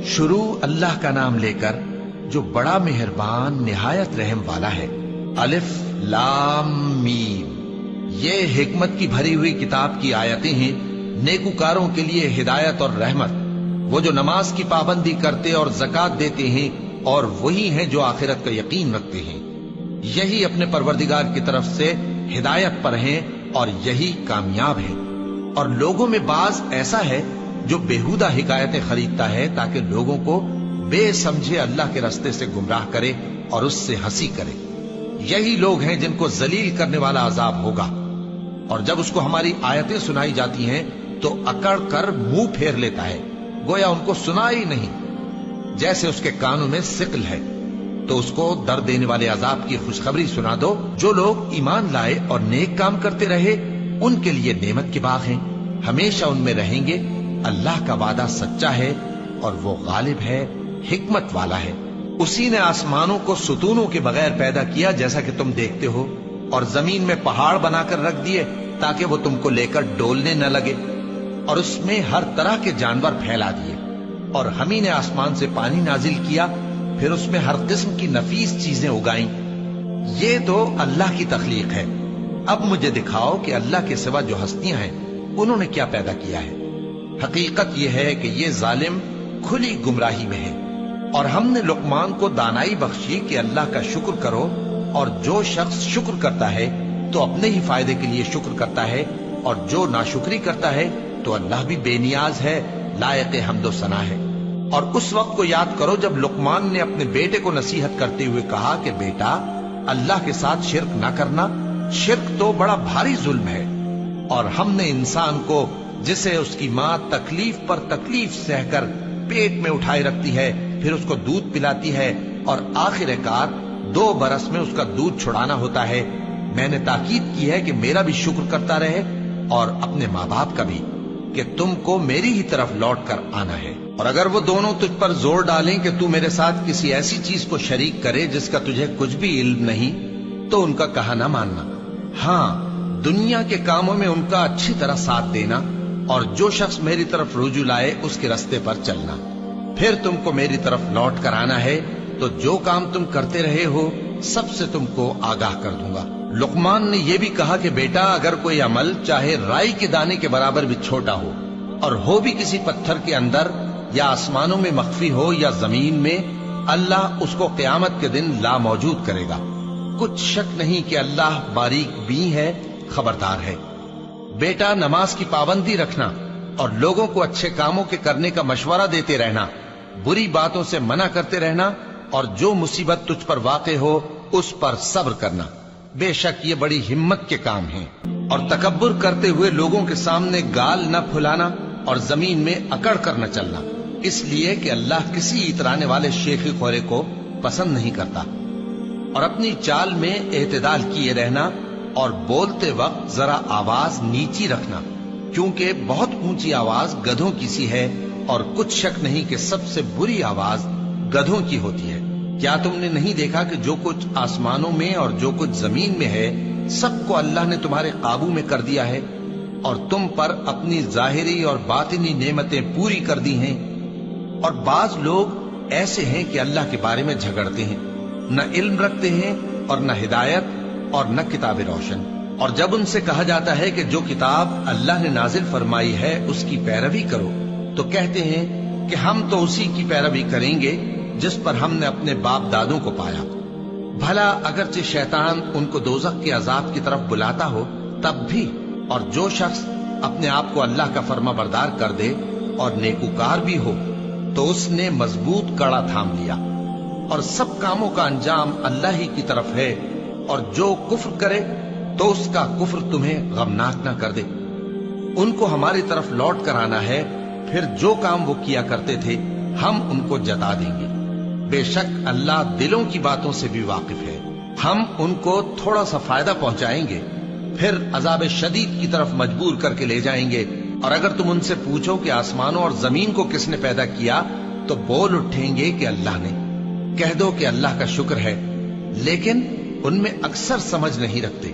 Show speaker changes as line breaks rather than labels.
शुरू अल्लाह का नाम लेकर जो बड़ा मेहरबान निहायत रहम वाला है। अलिफ लाम मीम। ये हिकमत की भरी हुई किताब की आयतें हैं, नेकुकारों के लिए हिदायत और रहमत। वो जो नमाज की पाबंदी करते और ज़कात देते हैं और वही हैं जो आखिरत का यकीन रखते हैं। यही अपने परवरदिगार की तरफ से हिदायत पर हैं और यही कामयाब है। और लोगों में बाज ऐसा है जो बेहुदा हिकायतें खरीदता है ताकि लोगों को बेसमझे अल्लाह के रास्ते से गुमराह करे और उससे हंसी करे। यही लोग हैं जिनको जलील करने वाला अजाब होगा। और जब उसको हमारी आयतें सुनाई जाती हैं तो अकड़ कर मुंह फेर लेता है, गोया उनको सुना ही नहीं, जैसे उसके कानों में सिकल है। तो उसको दर्द देने वाले अजाब की खुशखबरी सुना दो। जो लोग ईमान लाए और नेक काम करते रहे उनके लिए नेमत के बाग हैं, हमेशा उनमें रहेंगे। अल्लाह का वादा सच्चा है और वो गालिब है, हिकमत वाला है। उसी ने आसमानों को सुतूनों के बगैर पैदा किया जैसा कि तुम देखते हो, और जमीन में पहाड़ बनाकर रख दिए ताकि वो तुमको लेकर डोलने न लगे, और उसमें हर तरह के जानवर फैला दिए। और हम ही ने आसमान से पानी नाजिल किया, फिर उसमें हर किस्म की नफीस चीजें उगाई। ये तो अल्लाह की तख्लीक है। अब मुझे दिखाओ कि अल्लाह के सिवा जो हस्तियां हैं उन्होंने क्या पैदा किया है। हकीकत यह है कि ये जालिम खुली गुमराही में है। और हमने लुकमान को दानाई बख्शी कि अल्लाह का शुक्र करो, और जो शख्स शुक्र करता है तो अपने ही फायदे के लिए शुक्र करता है, और जो नाशुक्री करता है तो अल्लाह भी बेनियाज है, लायक हम्दो सना है। और उस वक्त को याद करो जब लुकमान ने अपने बेटे को नसीहत करते हुए कहा कि बेटा, अल्लाह के साथ शिर्क ना करना, शिर्क तो बड़ा भारी जुल्म है। और हमने इंसान को, जिसे उसकी मां तकलीफ पर तकलीफ सहकर पेट में उठाए रखती है, फिर उसको दूध पिलाती है और आखिरकार 2 बरस में उसका दूध छुड़ाना होता है, मैंने ताकीद की है कि मेरा भी शुक्र करता रहे और अपने माँ बाप का भी, कि तुमको मेरी ही तरफ लौट कर आना है। और अगर वो दोनों तुझ पर जोर डालें कि तू मेरे साथ किसी ऐसी चीज को शरीक करे जिसका तुझे कुछ भी इल्म नहीं, तो उनका कहा ना मानना। हाँ, दुनिया के कामों में उनका अच्छी तरह साथ देना, और जो शख्स मेरी तरफ रुजू लाए उसके रास्ते पर चलना। फिर तुमको मेरी तरफ लौट कर आना है, तो जो काम तुम करते रहे हो सबसे तुमको आगाह कर दूंगा। लुकमान ने यह भी कहा कि बेटा, अगर कोई अमल चाहे राई के दाने के बराबर भी छोटा हो, और हो भी किसी पत्थर के अंदर या आसमानों में मख्फी हो या जमीन में, अल्लाह उसको क़यामत के दिन ला मौजूद करेगा। कुछ शक नहीं कि अल्लाह बारीक बीन है, खबरदार है। बेटा, नमाज की पाबंदी रखना और लोगों को अच्छे कामों के करने का मशवरा देते रहना, बुरी बातों से मना करते रहना, और जो मुसीबत तुझ पर वाक़े हो उस पर सब्र करना। बेशक ये बड़ी हिम्मत के काम हैं। और तकब्बुर करते हुए लोगों के सामने गाल न फुलाना और जमीन में अकड़ कर न चलना, इसलिए कि अल्लाह किसी इतराने वाले शेखी खोरे को पसंद नहीं करता। और अपनी चाल में एतदाल किए रहना, और बोलते वक्त जरा आवाज नीची रखना, क्योंकि बहुत ऊंची आवाज गधों की सी है, और कुछ शक नहीं कि सबसे बुरी आवाज गधों की होती है। क्या तुमने नहीं देखा कि जो कुछ आसमानों में और जो कुछ जमीन में है, सबको अल्लाह ने तुम्हारे काबू में कर दिया है, और तुम पर अपनी जाहिरी और बातिनी नेमतें पूरी कर दी हैं। और बाज लोग ऐसे हैं कि अल्लाह के बारे में झगड़ते हैं, न इल्म रखते हैं और न हिदायत और न किताब रोशन। और जब उनसे कहा जाता है कि जो किताब अल्लाह ने नाजिल फरमाई है उसकी पैरवी करो, तो कहते हैं कि हम तो उसी की पैरवी करेंगे जिस पर हमने अपने बाप दादों को पाया। भला अगरचे शैतान उनको दोजख के अजाब की तरफ बुलाता हो तब भी। और जो शख्स अपने आप को अल्लाह का फर्मा बरदार कर दे और नेकुकार भी हो, तो उसने मजबूत कड़ा थाम लिया, और सब कामों का अंजाम अल्लाह ही की तरफ है। और जो कुफ्र करे तो उसका कुफ्र तुम्हें गमनाक न कर दे। उनको हमारी तरफ लौट कर आना है, फिर जो काम वो किया करते थे हम उनको जता देंगे। बेशक अल्लाह दिलों की बातों से भी वाकिफ है। हम उनको थोड़ा सा फायदा पहुंचाएंगे, फिर अजाब शदीद की तरफ मजबूर करके ले जाएंगे। और अगर तुम उनसे पूछो कि आसमानों और जमीन को किसने पैदा किया, तो बोल उठेंगे कि अल्लाह ने। कह दो कि अल्लाह का शुक्र है, लेकिन उनमें अक्सर समझ नहीं रखते।